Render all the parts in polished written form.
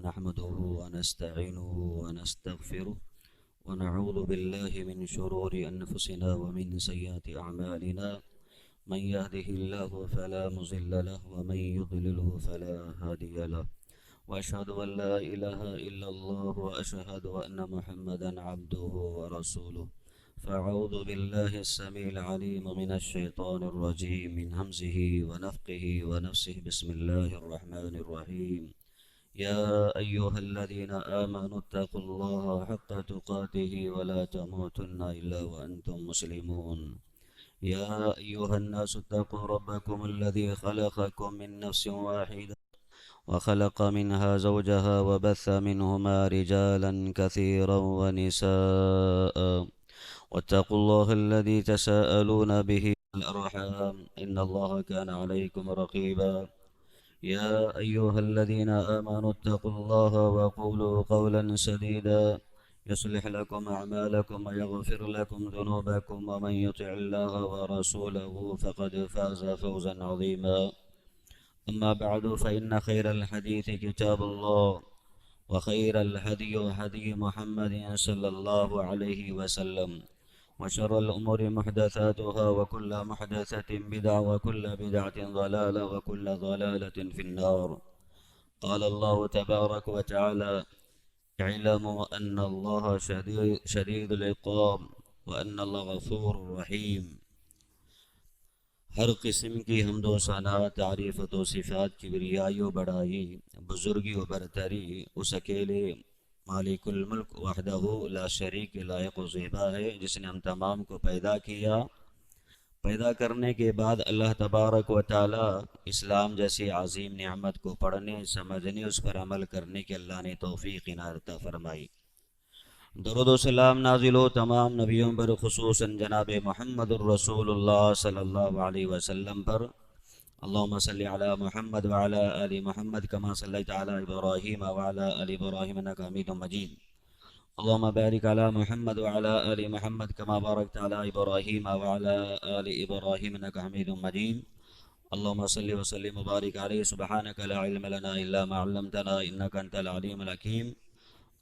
نحمده ونستعينه ونستغفره ونعوذ بالله من شرور أنفسنا ومن سيئات أعمالنا من يهده الله فلا مضل له ومن يضلله فلا هادي له وأشهد أن لا إله إلا الله وأشهد أن محمدا عبده ورسوله فأعوذ بالله السميع العليم من الشيطان الرجيم من همزه ونفخه ونفسه بسم الله الرحمن الرحيم يا أيها الذين آمنوا اتقوا الله حق تقاته ولا تموتن إلا وأنتم مسلمون يا أيها الناس اتقوا ربكم الذي خلقكم من نفس واحدة وخلق منها زوجها وبث منهما رجالا كثيرا ونساء واتقوا الله الذي تساءلون به والأرحام إن الله كان عليكم رقيبا يا أيها الذين آمنوا اتقوا الله وقولوا قولا سديدا يصلح لكم أعمالكم ويغفر لكم ذنوبكم ومن يطع الله ورسوله فقد فاز فوزا عظيما أما بعد فإن خير الحديث كتاب الله وخير الهدي هدي محمد صلى الله عليه وسلم وشر الأمور محدثاتها وكل محدثة بدعة وكل بدعة ضلالة وكل ضلالة في النار قال الله تبارك وتعالى اعلموا أن الله شديد العقاب وأن الله غفور رحيم ہر قسم کی حمد و ثنا، تعریفت و صفات، کبریائی و بڑائی، بزرگی و برتری اس اکیلے مالک الملک وحدہ لا شریک لائق و زیبا ہے، جس نے ہم تمام کو پیدا کیا۔ پیدا کرنے کے بعد اللہ تبارک و تعالی اسلام جیسی عظیم نعمت کو پڑھنے، سمجھنے، اس پر عمل کرنے کے اللہ نے توفیق عنایت عطا فرمائی۔ درود و سلام نازل ہو تمام نبیوں پر، خصوصاً جناب محمد الرسول اللہ صلی اللہ علیہ وسلم پر۔ اللہم صلی علی محمد وعلی آل محمد کما صلیت علی ابراہیم وعلی آل ابراہیم انک حمید مجید۔ اللہم بارک علی محمد وعلی آل محمد کما بارکت علی ابراہیم وعلی آل ابراہیم انک حمید مجید۔ اللہم صلی وسلم وبارک علیہ سبحانک لا علم لنا الا ما علمتنا انک انت العلیم الحکیم۔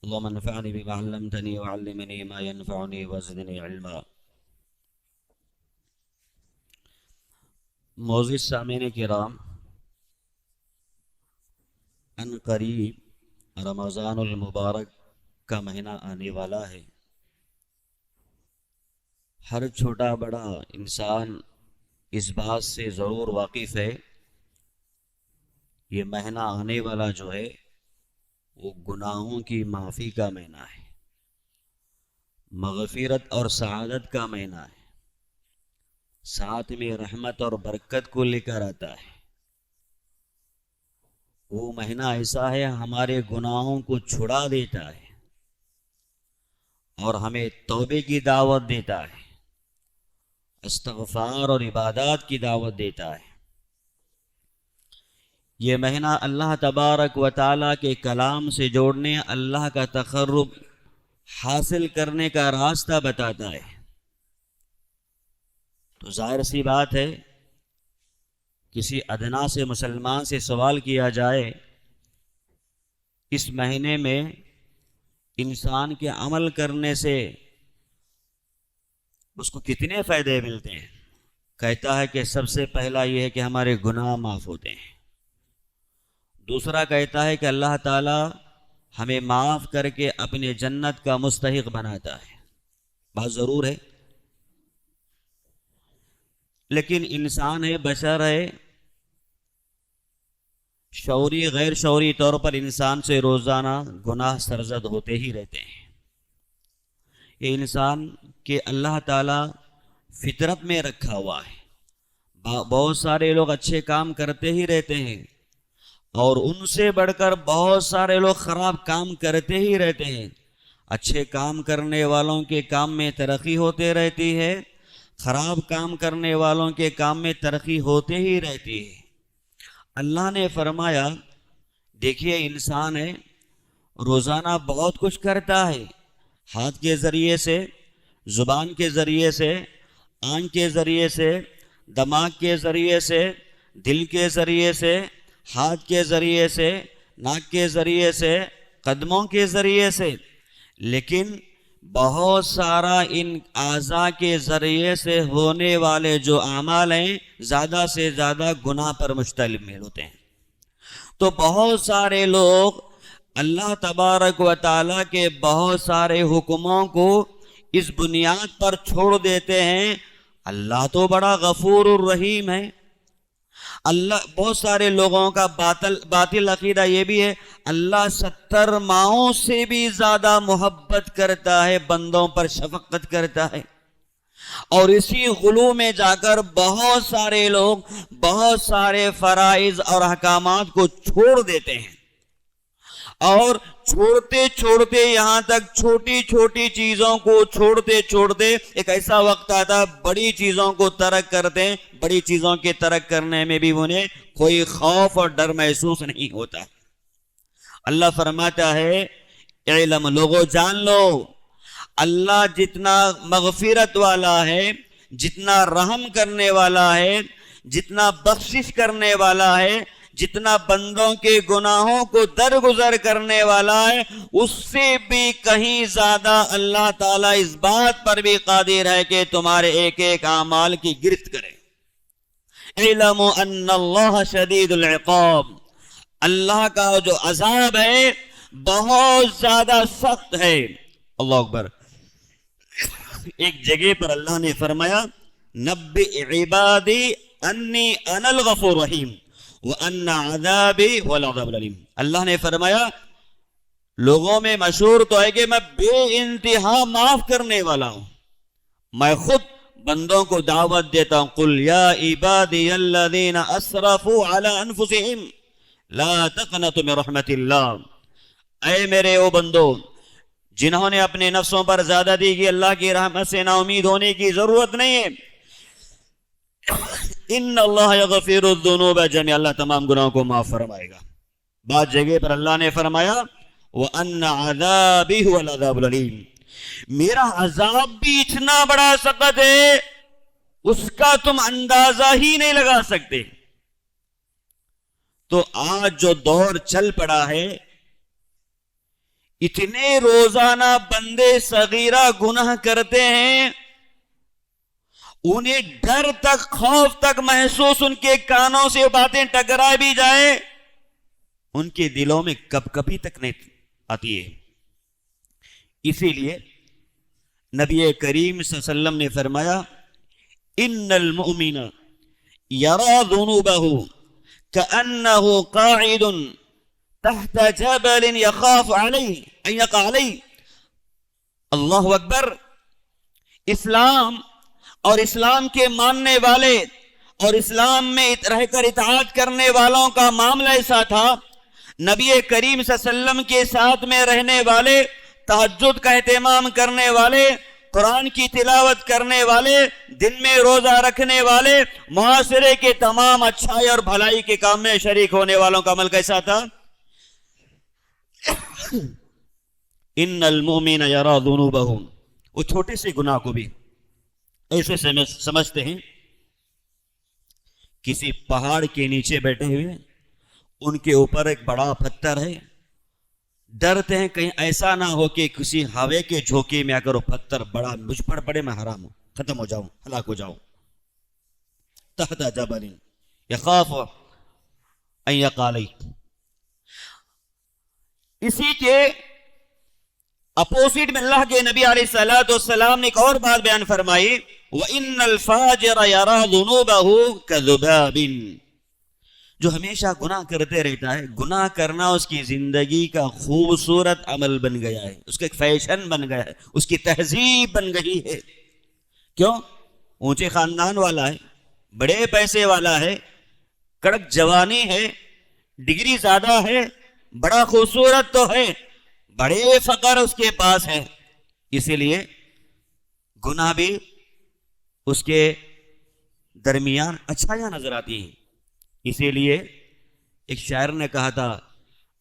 اللهم انفعني بما علمتني وعلمني ما ينفعني وزدني علما۔ معزز سامعین کرام، ان قریب رمضان المبارک کا مہینہ آنے والا ہے۔ ہر چھوٹا بڑا انسان اس بات سے ضرور واقف ہے، یہ مہینہ آنے والا جو ہے وہ گناہوں کی معافی کا مہینہ ہے، مغفرت اور سعادت کا مہینہ ہے، ساتھ میں رحمت اور برکت کو لے کر آتا ہے۔ وہ مہینہ ایسا ہے ہمارے گناہوں کو چھڑا دیتا ہے اور ہمیں توبے کی دعوت دیتا ہے، استغفار اور عبادات کی دعوت دیتا ہے۔ یہ مہینہ اللہ تبارک و تعالیٰ کے کلام سے جوڑنے، اللہ کا تقرب حاصل کرنے کا راستہ بتاتا ہے۔ تو ظاہر سی بات ہے، کسی ادنا سے مسلمان سے سوال کیا جائے اس مہینے میں انسان کے عمل کرنے سے اس کو کتنے فائدے ملتے ہیں، کہتا ہے کہ سب سے پہلا یہ ہے کہ ہمارے گناہ معاف ہوتے ہیں، دوسرا کہتا ہے کہ اللہ تعالی ہمیں معاف کر کے اپنے جنت کا مستحق بناتا ہے۔ بات ضرور ہے، لیکن انسان ہے، بشر ہے، شعوری غیر شعوری طور پر انسان سے روزانہ گناہ سرزد ہوتے ہی رہتے ہیں۔ یہ انسان کے اللہ تعالی فطرت میں رکھا ہوا ہے۔ بہت سارے لوگ اچھے کام کرتے ہی رہتے ہیں اور ان سے بڑھ کر بہت سارے لوگ خراب کام کرتے ہی رہتے ہیں۔ اچھے کام کرنے والوں کے کام میں ترقی ہوتے رہتی ہے، خراب کام کرنے والوں کے کام میں ترقی ہوتے ہی رہتی ہے۔ اللہ نے فرمایا، دیکھیے انسان ہے، روزانہ بہت کچھ کرتا ہے، ہاتھ کے ذریعے سے، زبان کے ذریعے سے، آنکھ کے ذریعے سے، دماغ کے ذریعے سے، دل کے ذریعے سے، ہاتھ کے ذریعے سے، ناک کے ذریعے سے، قدموں کے ذریعے سے، لیکن بہت سارا ان اعضاء کے ذریعے سے ہونے والے جو اعمال ہیں زیادہ سے زیادہ گناہ پر مشتمل ہوتے ہیں۔ تو بہت سارے لوگ اللہ تبارک و تعالیٰ کے بہت سارے حکموں کو اس بنیاد پر چھوڑ دیتے ہیں، اللہ تو بڑا غفور الرحیم ہے۔ اللہ، بہت سارے لوگوں کا باطل عقیدہ یہ بھی ہے اللہ 70 ماؤں سے بھی زیادہ محبت کرتا ہے، بندوں پر شفقت کرتا ہے، اور اسی غلو میں جا کر بہت سارے لوگ بہت سارے فرائض اور احکامات کو چھوڑ دیتے ہیں، اور چھوڑتے چھوڑتے یہاں تک چھوٹی چھوٹی چیزوں کو چھوڑتے چھوڑتے ایک ایسا وقت آتا بڑی چیزوں کو ترک کرتے ہیں، بڑی چیزوں کے ترک کرنے میں بھی انہیں کوئی خوف اور ڈر محسوس نہیں ہوتا۔ اللہ فرماتا ہے علم، لوگو جان لو، اللہ جتنا مغفرت والا ہے، جتنا رحم کرنے والا ہے، جتنا بخشش کرنے والا ہے، جتنا بندوں کے گناہوں کو درگزر کرنے والا ہے، اس سے بھی کہیں زیادہ اللہ تعالیٰ اس بات پر بھی قادر ہے کہ تمہارے ایک ایک اعمال کی گرفت کرے۔ اعلموا ان اللہ شدید العقاب، اللہ کا جو عذاب ہے بہت زیادہ سخت ہے۔ اللہ اکبر۔ ایک جگہ پر اللہ نے فرمایا نبئ عبادی انی انا الغفور الرحیم وَأَنَّ عَذَابِي هُوَ الْعَذَابُ الْأَلِيمُ۔ اللہ نے فرمایا لوگوں میں مشہور تو ہے کہ میں بے انتہا معاف کرنے والا ہوں، میں خود بندوں کو دعوت دیتا ہوں قُلْ يَا عِبَادِيَ الَّذِينَ أَسْرَفُوا عَلَىٰ أَنفُسِهِمْ لَا تَقْنَطُوا مِن رَحْمَةِ اللَّهِ، اے میرے او بندو جنہوں نے اپنے نفسوں پر زیادتی کی، اللہ کی رحمت سے نا امید ہونے کی ضرورت نہیں ہے۔ ان اللہ یغفر الذنوب جميعا، اللہ تمام گناہوں کو معاف فرمائے گا۔ بعض جگہ پر اللہ نے فرمایا وَأَنَّ عَذَابِي هُوَ الْعَذَابُ الْأَلِيمُ، میرا عذاب بھی اتنا بڑا سخت ہے اس کا تم اندازہ ہی نہیں لگا سکتے۔ تو آج جو دور چل پڑا ہے، اتنے روزانہ بندے صغیرہ گناہ کرتے ہیں، انہیں ڈر تک خوف تک محسوس، ان کے کانوں سے باتیں ٹکرا بھی جائے ان کے دلوں میں کب کبھی تک نہیں آتی ہے۔ اسی لیے نبی کریم صلی اللہ علیہ وسلم نے فرمایا ان المؤمن یرا ذنوبہ کأنہ قاعد تحت جبل یخاف علیہ ان یقع علیہ۔ اللہ اکبر۔ اسلام اور اسلام کے ماننے والے اور اسلام میں رہ کر اطاعت کرنے والوں کا معاملہ ایسا تھا، نبی کریم صلی اللہ علیہ وسلم کے ساتھ میں رہنے والے، تہجد کا اہتمام کرنے والے، قرآن کی تلاوت کرنے والے، دن میں روزہ رکھنے والے، معاشرے کے تمام اچھائی اور بھلائی کے کام میں شریک ہونے والوں کا عمل کیسا تھا؟ ان المؤمن یرا ذنوبہ، وہ چھوٹے سے گناہ کو بھی ایسے سمجھتے ہیں کسی پہاڑ کے نیچے بیٹھے ہوئے، ان کے اوپر ایک بڑا پتھر ہے، ڈرتے ہیں کہیں ایسا نہ ہو کہ کسی ہوے کے جھونکے میں اگر وہ پتھر بڑا مجھ پر پڑے میں حرام ہوں، ختم ہو جاؤں، ہلاک ہو جاؤں۔ تحت جبل یخاف ان یقع علیہ۔ اسی کے اپوزٹ میں اللہ کے نبی علیہ السلام نے ایک اور بات بیان فرمائی وَإِنَّ الْفَاجِرَ يَرَى ذُنُوبَهُ كَذُبَابٍ، جو ہمیشہ گناہ کرتے رہتا ہے، گناہ کرنا اس کی زندگی کا خوبصورت عمل بن گیا ہے، اس کا ایک فیشن بن گیا ہے، اس کی تہذیب بن گئی ہے۔ کیوں؟ اونچے خاندان والا ہے، بڑے پیسے والا ہے، کڑک جوانی ہے، ڈگری زیادہ ہے، بڑا خوبصورت تو ہے، بڑے فقر اس کے پاس ہے، اسی لیے گناہ بھی اس کے درمیان اچھائیاں نظر آتی ہیں۔ اسی لیے ایک شاعر نے کہا تھا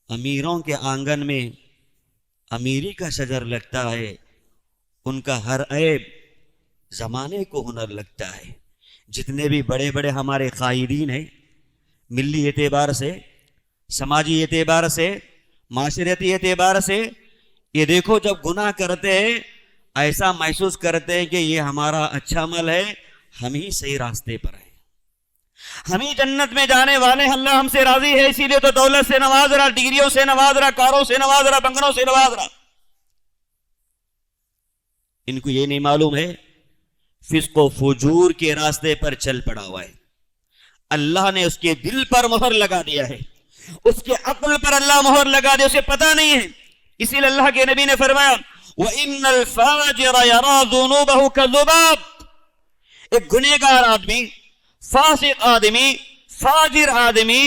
امیروں کے آنگن میں امیری کا شجر لگتا ہے، ان کا ہر عیب زمانے کو ہنر لگتا ہے۔ جتنے بھی بڑے بڑے ہمارے قائدین ہیں ملی اعتبار سے، سماجی اعتبار سے، معاشرتی اعتبار سے، یہ دیکھو جب گناہ کرتے ہیں ایسا محسوس کرتے ہیں کہ یہ ہمارا اچھا عمل ہے، ہم ہی صحیح راستے پر ہیں، ہم ہی جنت میں جانے والے، اللہ ہم سے راضی ہے، اسی لیے تو دولت سے نواز رہا، ڈگریوں سے نواز رہا، کاروں سے نواز رہا، بنگلوں سے نواز رہا۔ ان کو یہ نہیں معلوم ہے فسق و فجور کے راستے پر چل پڑا ہوا ہے، اللہ نے اس کے دل پر مہر لگا دیا ہے، اس کے عقل پر اللہ مہر لگا دیا، اسے پتہ نہیں ہے۔ اسی لیے اللہ کے نبی نے فرمایا وَإِنَّ الْفَاجِرَ يَرَى ذُنُوبَهُ كَالذُّبَابِ، ایک گنہگار آدمی، فاسق آدمی، فاجر آدمی،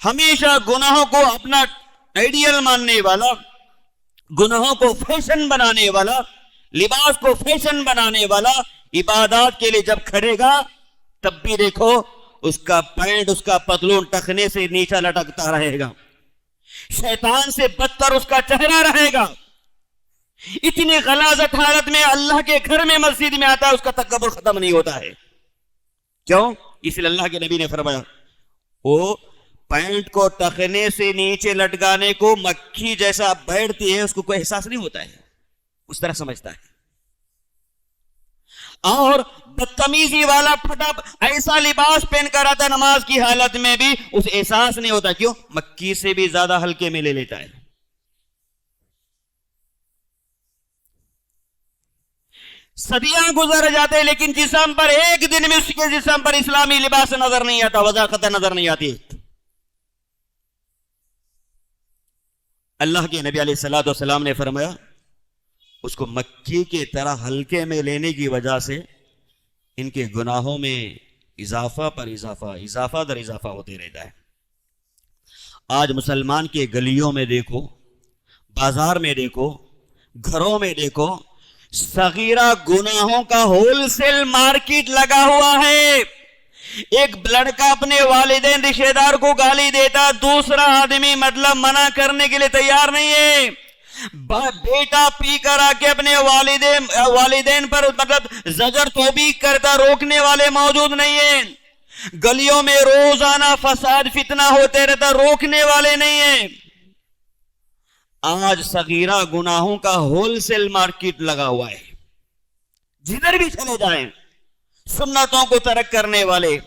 ہمیشہ گناہوں کو اپنا آئیڈیل ماننے والا، گناہوں کو فیشن بنانے والا، لباس کو فیشن بنانے والا، عبادات کے لیے جب کھڑے گا تب بھی دیکھو اس کا پینٹ، اس کا پتلون ٹخنے سے نیچا لٹکتا رہے گا، شیطان سے بدتر اس کا چہرہ رہے گا، اتنی غلاظت حالت میں اللہ کے گھر میں مسجد میں آتا ہے، اس کا تکبر ختم نہیں ہوتا ہے۔ کیوں؟ اس لیے اللہ کے نبی نے فرمایا وہ پینٹ کو ٹخنے سے نیچے لٹکانے کو مکھی جیسا بیٹھتی ہے، اس کو کوئی احساس نہیں ہوتا ہے، اس طرح سمجھتا ہے، اور بدتمیزی والا پھٹا ایسا لباس پہن کر آتا نماز کی حالت میں بھی اس احساس نہیں ہوتا، کیوں؟ مکھی سے بھی زیادہ ہلکے میں لے لیتا ہے۔ صدیاں گزر جاتے لیکن جسم پر ایک دن میں اس کے جسم پر اسلامی لباس نظر نہیں آتا، وضاحت نظر نہیں آتی۔ اللہ کے نبی علیہ الصلوۃ والسلام نے فرمایا اس کو مکھی کے طرح ہلکے میں لینے کی وجہ سے ان کے گناہوں میں اضافہ پر اضافہ، اضافہ در اضافہ ہوتے رہتا ہے۔ آج مسلمان کے گلیوں میں دیکھو، بازار میں دیکھو، گھروں میں دیکھو، صغیرہ گناہوں کا ہول سیل مارکیٹ لگا ہوا ہے۔ ایک لڑکا اپنے والدین رشتہ دار کو گالی دیتا، دوسرا آدمی مطلب منع کرنے کے لیے تیار نہیں ہے، بیٹا پی کر آ کے اپنے والدین پر مطلب زجر توبیخ کرتا، روکنے والے موجود نہیں ہیں، گلیوں میں روزانہ فساد فتنہ ہوتے رہتا، روکنے والے نہیں ہیں۔ آج صغیرہ گناہوں کا ہول سیل مارکیٹ لگا ہوا ہے، جدھر بھی چلے جائیں سنتوں کو ترک کرنے والے،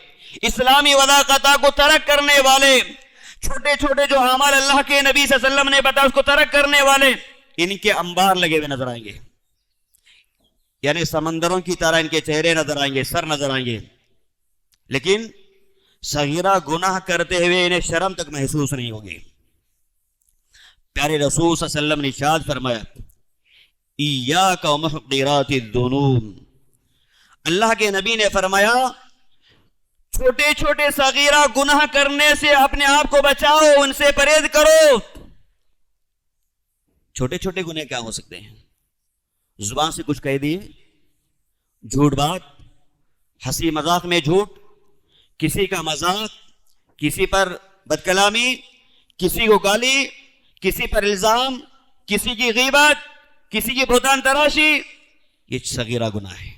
اسلامی وضاقتہ کو ترک کرنے والے، چھوٹے چھوٹے جو اعمال اللہ کے نبی صلی اللہ علیہ وسلم نے بتایا اس کو ترک کرنے والے، ان کے انبار لگے ہوئے نظر آئیں گے، یعنی سمندروں کی طرح ان کے چہرے نظر آئیں گے، سر نظر آئیں گے، لیکن صغیرہ گناہ کرتے ہوئے انہیں شرم تک محسوس نہیں ہوگی۔ پیارے رسول صلی اللہ علیہ وسلم نے ارشاد فرمایا ایاک ومحقرات الذنوب، اللہ کے نبی نے فرمایا چھوٹے چھوٹے صغیرہ گناہ کرنے سے اپنے آپ کو بچاؤ، ان سے پرہیز کرو۔ چھوٹے چھوٹے گناہ کیا ہو سکتے ہیں؟ زبان سے کچھ کہہ دیے، جھوٹ بات، ہنسی مذاق میں جھوٹ، کسی کا مذاق، کسی پر بدکلامی، کسی کو گالی، کسی پر الزام، کسی کی غیبت، کسی کی بہتان تراشی، یہ صغیرہ گناہ ہے۔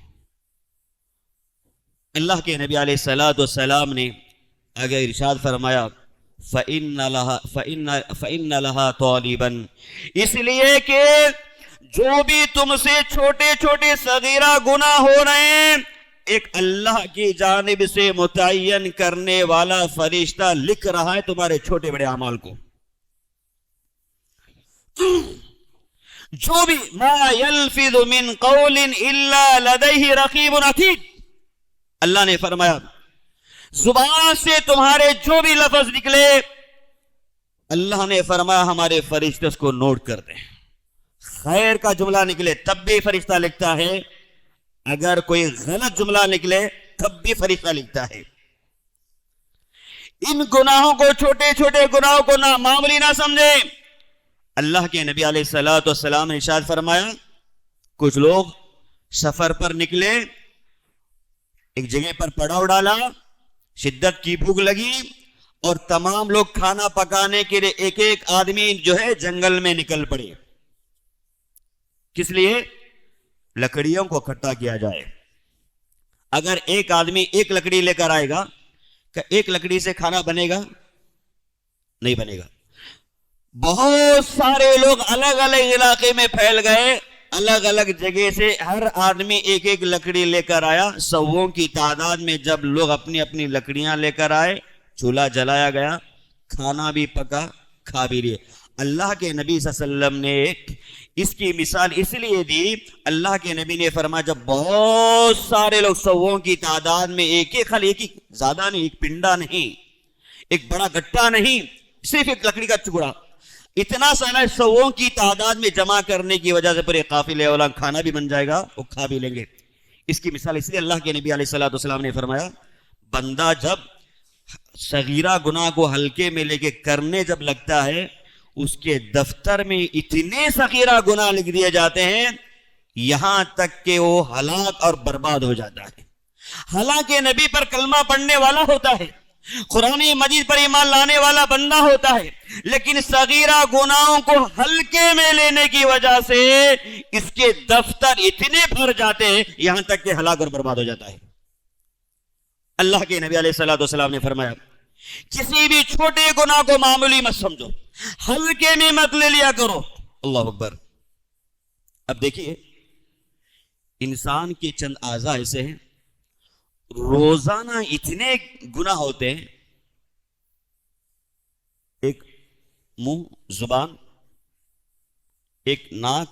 اللہ کے نبی علیہ الصلوۃ والسلام نے اگر ارشاد فرمایا فَإِنَّ لَهَا طَالِبًا، اس لیے کہ جو بھی تم سے چھوٹے چھوٹے صغیرہ گناہ ہو رہے ہیں، ایک اللہ کی جانب سے متعین کرنے والا فرشتہ لکھ رہا ہے تمہارے چھوٹے بڑے اعمال کو۔ جو بھی ما یلفظ من قول الا لدیہ رقیب عتید، اللہ نے فرمایا زبان سے تمہارے جو بھی لفظ نکلے، اللہ نے فرمایا ہمارے فرشتے اس کو نوٹ کرتے ہیں۔ خیر کا جملہ نکلے تب بھی فرشتہ لکھتا ہے، اگر کوئی غلط جملہ نکلے تب بھی فرشتہ لکھتا ہے۔ ان گناہوں کو، چھوٹے چھوٹے گناہوں کو نہ معمولی نہ سمجھے۔ اللہ کے نبی علیہ الصلوۃ والسلام نے ارشاد فرمایا کچھ لوگ سفر پر نکلے، ایک جگہ پر پڑاؤ ڈالا، شدت کی بھوک لگی اور تمام لوگ کھانا پکانے کے لیے ایک ایک آدمی جو ہے جنگل میں نکل پڑے۔ کس لیے؟ لکڑیوں کو اکٹھا کیا جائے۔ اگر ایک آدمی ایک لکڑی لے کر آئے گا کہ ایک لکڑی سے کھانا بنے گا؟ نہیں بنے گا. بہت سارے لوگ الگ الگ علاقے میں پھیل گئے, الگ الگ جگہ سے ہر آدمی ایک ایک لکڑی لے کر آیا. سووں کی تعداد میں جب لوگ اپنی اپنی لکڑیاں لے کر آئے, چولہا جلایا گیا, کھانا بھی پکا, کھا بھی لیے. اللہ کے نبی صلی اللہ علیہ وسلم نے اس کی مثال اس لیے دی, اللہ کے نبی نے فرمایا جب بہت سارے لوگ سووں کی تعداد میں ایک ایک خالی, ایک زیادہ نہیں, ایک پنڈا نہیں, ایک بڑا گٹا نہیں, صرف ایک لکڑی کا ٹکڑا, اتنا سارا سووں کی تعداد میں جمع کرنے کی وجہ سے پورے قافلے والا کھانا بھی بن جائے گا, وہ کھا بھی لیں گے. اس کی مثال اس لیے اللہ کے نبی علیہ السلام نے فرمایا بندہ جب صغیرہ گناہ کو ہلکے میں لے کے کرنے جب لگتا ہے, اس کے دفتر میں اتنے صغیرہ گناہ لکھ دیے جاتے ہیں یہاں تک کہ وہ ہلاک اور برباد ہو جاتا ہے. حالانکہ نبی پر کلمہ پڑھنے والا ہوتا ہے, قرآن مجید پر ایمان لانے والا بندہ ہوتا ہے, لیکن صغیرہ گناہوں کو ہلکے میں لینے کی وجہ سے اس کے دفتر اتنے بھر جاتے ہیں یہاں تک کہ ہلاک اور برباد ہو جاتا ہے. اللہ کے نبی علیہ السلام نے فرمایا کسی بھی چھوٹے گناہ کو معمولی مت سمجھو, ہلکے میں مت لے لیا کرو. اللہ اکبر. اب دیکھیے انسان کے چند اعضاء ایسے ہیں روزانہ اتنے گناہ ہوتے ہیں, ایک منہ زبان, ایک ناک,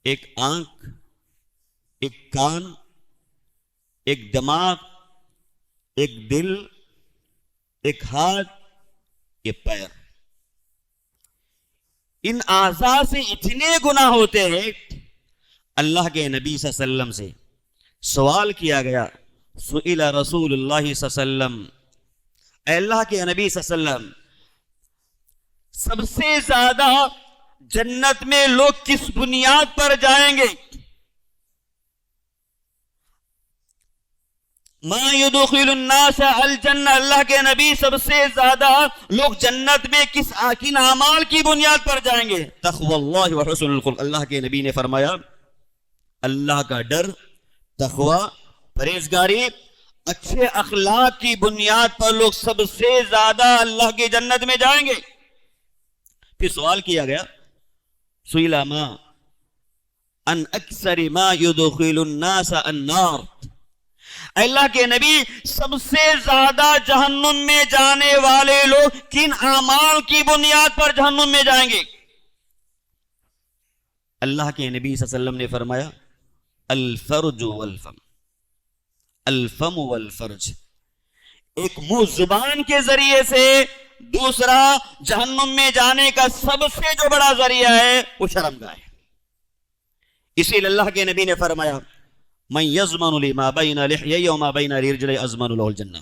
ایک آنکھ, ایک کان, ایک دماغ, ایک دل, ایک ہاتھ, یہ پیر. ان اعضاء سے اتنے گناہ ہوتے ہیں. اللہ کے نبی صلی اللہ علیہ وسلم سے سوال کیا گیا, سئل رسول اللہ صلی اللہ علیہ وسلم, اے اللہ کے نبی صلی اللہ علیہ وسلم سب سے زیادہ جنت میں لوگ کس بنیاد پر جائیں گے؟ ما يدخل الناس الجنہ, اللہ کے نبی سب سے زیادہ لوگ جنت میں کن اعمال کی بنیاد پر جائیں گے؟ تقوی اللہ و حسن الخلق. اللہ کے نبی نے فرمایا اللہ کا ڈر, تقوی, پرہیزگاری, اچھے اخلاق کی بنیاد پر لوگ سب سے زیادہ اللہ کی جنت میں جائیں گے. پھر سوال کیا گیا سئل ما ان اکثر ما يدخل الناس النار, اللہ کے نبی سب سے زیادہ جہنم میں جانے والے لوگ کن اعمال کی بنیاد پر جہنم میں جائیں گے؟ اللہ کے نبی صلی اللہ علیہ وسلم نے فرمایا الفرج والفم, الفم والفرج. ایک منہ زبان کے ذریعے سے, دوسرا جہنم میں جانے کا سب سے جو بڑا ذریعہ ہے وہ شرمگاہ ہے. اسی لیے اللہ کے نبی نے فرمایا من یضمن لی ما بین لحیی وما بین رجلی اضمن له الجنہ,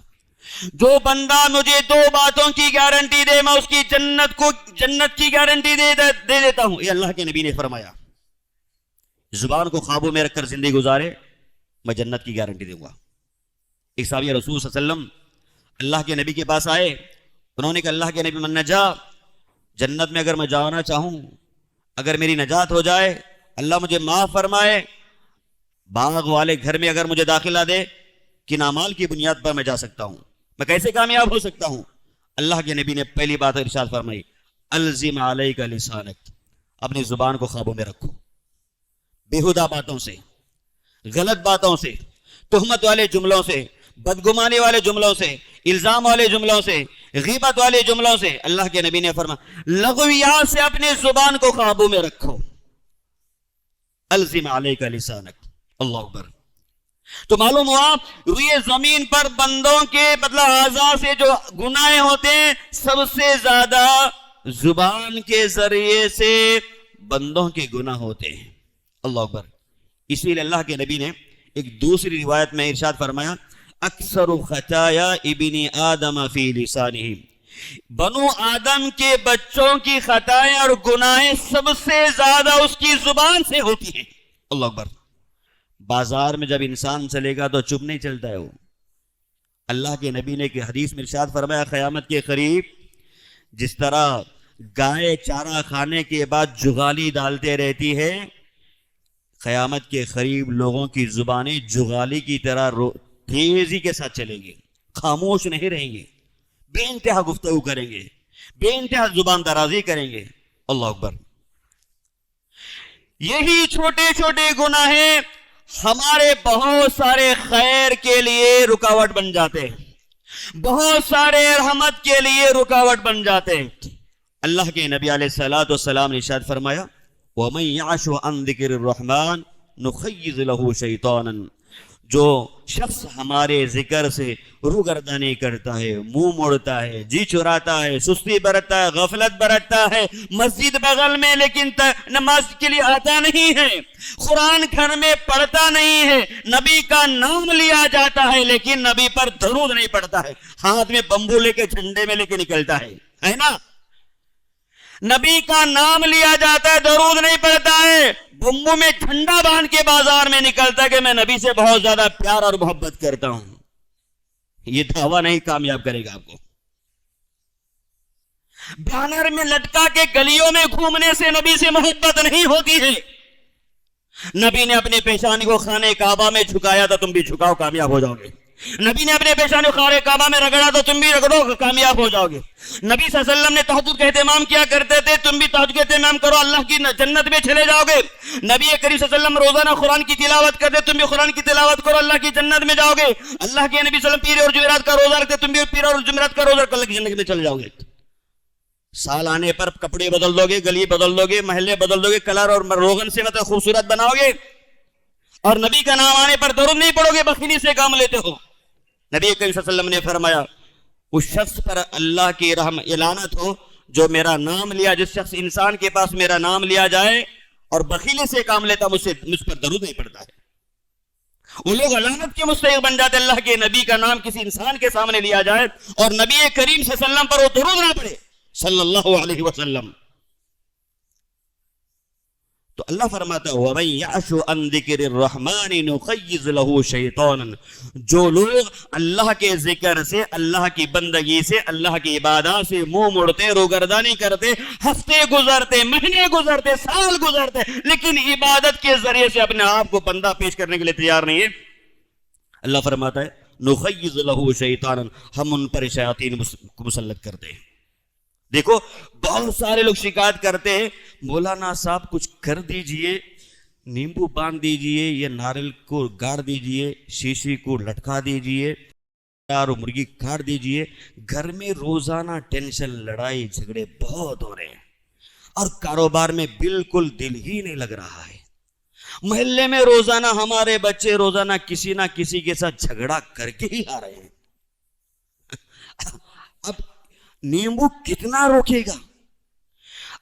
جو بندہ مجھے دو باتوں کی گارنٹی دے میں اس کی جنت کی گارنٹی دے دیتا ہوں. یہ اللہ کے نبی نے فرمایا. زبان کو قابو میں رکھ کر زندگی گزارے میں جنت کی گارنٹی دوں گا. ایک صحابی رسول صلی اللہ علیہ وسلم اللہ کے نبی کے پاس آئے, انہوں نے کہا اللہ کے نبی من نجا, جنت میں اگر میں جانا چاہوں, اگر میری نجات ہو جائے, اللہ مجھے معاف فرمائے, باغ والے گھر میں اگر مجھے داخلہ دے, کن اعمال کی بنیاد پر میں جا سکتا ہوں, میں کیسے کامیاب ہو سکتا ہوں؟ اللہ کے نبی نے پہلی بات ارشاد فرمائی الزم علیک لسانک, اپنی زبان کو قابو میں رکھو, بےہودہ باتوں سے, غلط باتوں سے, تہمت والے جملوں سے, بدگمانی والے جملوں سے, الزام والے جملوں سے, غیبت والے جملوں سے. اللہ کے نبی نے فرمایا لغویات سے اپنی زبان کو قابو میں رکھو. الزم علیک لسانک. اللہ اکبر. تو معلوم ہوا روئے زمین پر بندوں کے مطلب اعضاء سے جو گناہ ہوتے ہیں سب سے زیادہ زبان کے ذریعے سے بندوں کے گناہ ہوتے ہیں. اللہ اکبر. اسی لیے اللہ کے نبی نے ایک دوسری روایت میں ارشاد فرمایا اکثر خطایا ابن آدم فی لسانہ, بنو آدم کے بچوں کی خطائیں اور گناہیں سب سے زیادہ اس کی زبان سے ہوتی ہیں. اللہ اکبر. بازار میں جب انسان چلے گا تو چپ نہیں چلتا ہے وہ. اللہ کے نبی نے کہ حدیث میں ارشاد فرمایا قیامت کے قریب جس طرح گائے چارہ کھانے کے بعد جغالی ڈالتے رہتی ہے, قیامت کے قریب لوگوں کی زبانیں جغالی کی طرح تیزی کے ساتھ چلیں گی, خاموش نہیں رہیں گی. بے انتہا گفتگو کریں گے، بے انتہا زبان درازی کریں گے. اللہ اکبر. یہی چھوٹے چھوٹے گناہیں ہمارے بہت سارے خیر کے لیے رکاوٹ بن جاتے ہیں، بہت سارے رحمت کے لیے رکاوٹ بن جاتے ہیں. اللہ کے نبی علیہ الصلوۃ والسلام نے ارشاد فرمایا وَمَن يَعْشُ عَن ذِكْرِ الرَّحْمَنِ نُخَيِّضْ لَهُ شَيْطَانًا، جو شخص ہمارے ذکر سے روگردانی کرتا ہے، منہ موڑتا ہے، جی چراتا ہے، سستی برتتا ہے، غفلت برتتا ہے، مسجد بغل میں لیکن نماز کے لیے آتا نہیں ہے، قرآن گھر میں پڑھتا نہیں ہے، نبی کا نام لیا جاتا ہے لیکن نبی پر درود نہیں پڑتا ہے، ہاتھ میں بمبو لے کے جھنڈے میں لے کے نکلتا ہے نا، نبی کا نام لیا جاتا ہے، درود نہیں پڑتا ہے، بمبو میں جھنڈا باندھ کے بازار میں نکلتا ہے کہ میں نبی سے بہت زیادہ پیار اور محبت کرتا ہوں. یہ دعویٰ نہیں کامیاب کرے گا آپ کو. بینر میں لٹکا کے گلیوں میں گھومنے سے نبی سے محبت نہیں ہوتی ہے. نبی نے اپنے پیشانی کو خانہ کعبہ میں جھکایا تھا، تم بھی جھکاؤ کامیاب ہو جاؤ گے. نبی نے اپنے پیشانی کو خانہ کعبہ میں رگڑا تو تم بھی رگڑو کامیاب ہو جاؤ گے. نبی صلی اللہ علیہ وسلم نے تہجد کا اہتمام کیا کرتے تھے، تم بھی تہجد کا اہتمام کرو، اللہ کی جنت میں چلے جاؤ گے. نبی کریم صلی اللہ علیہ وسلم روزانہ قرآن کی تلاوت کرتے، تم بھی قرآن کی تلاوت کرو، اللہ کی جنت میں جاؤ گے. اللہ کے نبی صلی اللہ علیہ وسلم پیر اور جمعرات کا روزہ رکھتے، تم بھی پیر اور جمعرات کا روزہ رکھ اللہ کی جنت میں چلے جاؤ گے. سال آنے پر کپڑے بدل دو گے، گلی بدل دو گے، محلے بدل دو گے، کلر اور روغن سے مطلب خوبصورت بناؤ گے، اور نبی کا نام آنے پر درود نہیں پڑھو گے، بخیلی سے کام لیتے ہو. نبی کریم صلی اللہ علیہ وسلم نے فرمایا اس شخص پر اللہ کی رحم لعنت ہو جو میرا نام لیا، جس شخص انسان کے پاس میرا نام لیا جائے اور بخیلی سے کام لیتا مجھ پر درود نہیں پڑتا ہے. وہ لوگ لعنت کے مستحق بن جاتے. اللہ کے نبی کا نام کسی انسان کے سامنے لیا جائے اور نبی کریم صلی اللہ علیہ وسلم پر وہ درود نہ پڑے صلی اللہ علیہ وسلم. تو اللہ فرماتا ہے وَمَن يَعْشُ عَن ذِكْرِ الرَّحْمَنِ نُخَيِّضْ لَهُ شَيْطَانًا، جو لوگ اللہ کے ذکر سے، اللہ کی بندگی سے، اللہ کی عبادات سے منہ موڑتے، روگردانی کرتے، ہفتے گزرتے، مہینے گزرتے، سال گزرتے، لیکن عبادت کے ذریعے سے اپنے آپ کو بندہ پیش کرنے کے لیے تیار نہیں ہے، اللہ فرماتا ہے نُخَيِّضْ لَهُ شَيْطَانًا، ہم ان پر شیاطین کو مسلط کرتے ہیں. دیکھو بہت سارے لوگ شکایت کرتے ہیں مولانا صاحب کچھ کر دیجئے، نیمبو باندھ دیجئے یا ناریل کو گاڑ دیجئے، شیشے کو لٹکا دیجئے اور مرغی کاٹ دیجئے. گھر میں روزانہ ٹینشن، لڑائی جھگڑے بہت ہو رہے ہیں اور کاروبار میں بالکل دل ہی نہیں لگ رہا ہے. محلے میں روزانہ ہمارے بچے روزانہ کسی نہ کسی کے ساتھ جھگڑا کر کے ہی آ رہے ہیں. اب نیمبو کتنا روکے گا؟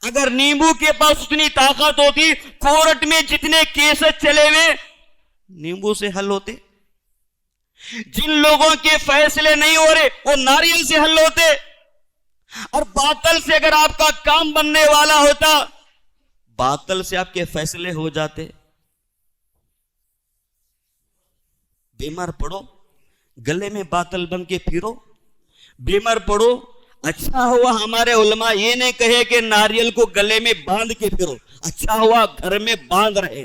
اگر نیمبو کے پاس اتنی طاقت ہوتی، کورٹ میں جتنے کیس چلے ہوئے نیمبو سے حل ہوتے. جن لوگوں کے فیصلے نہیں ہو رہے وہ ناریل سے حل ہوتے. اور باطل سے اگر آپ کا کام بننے والا ہوتا، باطل سے آپ کے فیصلے ہو جاتے. بیمار پڑو، گلے میں باطل بن کے پھرو. بیمار پڑو، اچھا ہوا ہمارے علماء یہ نہیں کہے کہ ناریل کو گلے میں باندھ کے پھرو، اچھا ہوا گھر میں باندھ رہے.